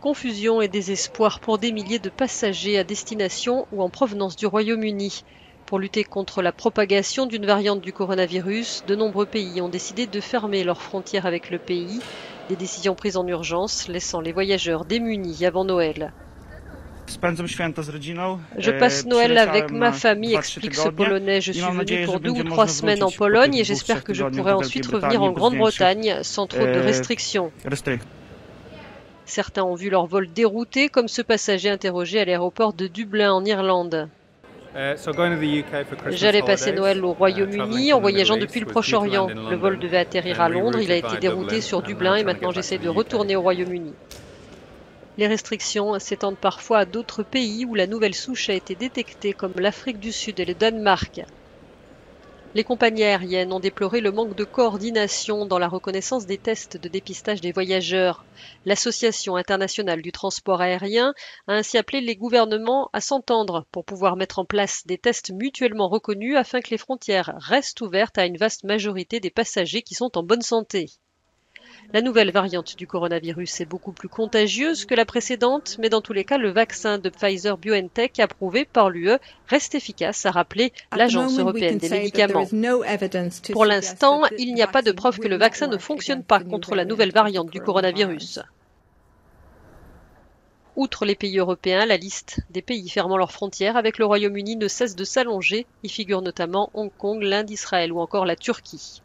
Confusion et désespoir pour des milliers de passagers à destination ou en provenance du Royaume-Uni. Pour lutter contre la propagation d'une variante du coronavirus, de nombreux pays ont décidé de fermer leurs frontières avec le pays. Des décisions prises en urgence, laissant les voyageurs démunis avant Noël. Je passe Noël avec ma famille, explique ce Polonais. Je suis venu pour 2 ou 3 semaines en Pologne et j'espère que je pourrai ensuite revenir en Grande-Bretagne sans trop de restrictions. Certains ont vu leur vol dérouté, comme ce passager interrogé à l'aéroport de Dublin en Irlande. J'allais passer Noël au Royaume-Uni en voyageant depuis le Proche-Orient. Le vol devait atterrir à Londres, il a été dérouté sur Dublin et maintenant j'essaie de retourner au Royaume-Uni. Les restrictions s'étendent parfois à d'autres pays où la nouvelle souche a été détectée, comme l'Afrique du Sud et le Danemark. Les compagnies aériennes ont déploré le manque de coordination dans la reconnaissance des tests de dépistage des voyageurs. L'Association internationale du transport aérien a ainsi appelé les gouvernements à s'entendre pour pouvoir mettre en place des tests mutuellement reconnus afin que les frontières restent ouvertes à une vaste majorité des passagers qui sont en bonne santé. La nouvelle variante du coronavirus est beaucoup plus contagieuse que la précédente, mais dans tous les cas, le vaccin de Pfizer-BioNTech approuvé par l'UE reste efficace, a rappelé l'Agence européenne des médicaments. Pour l'instant, il n'y a pas de preuve que le vaccin ne fonctionne pas contre la nouvelle variante du coronavirus. Outre les pays européens, la liste des pays fermant leurs frontières avec le Royaume-Uni ne cesse de s'allonger. Y figurent notamment Hong Kong, l'Inde, Israël ou encore la Turquie.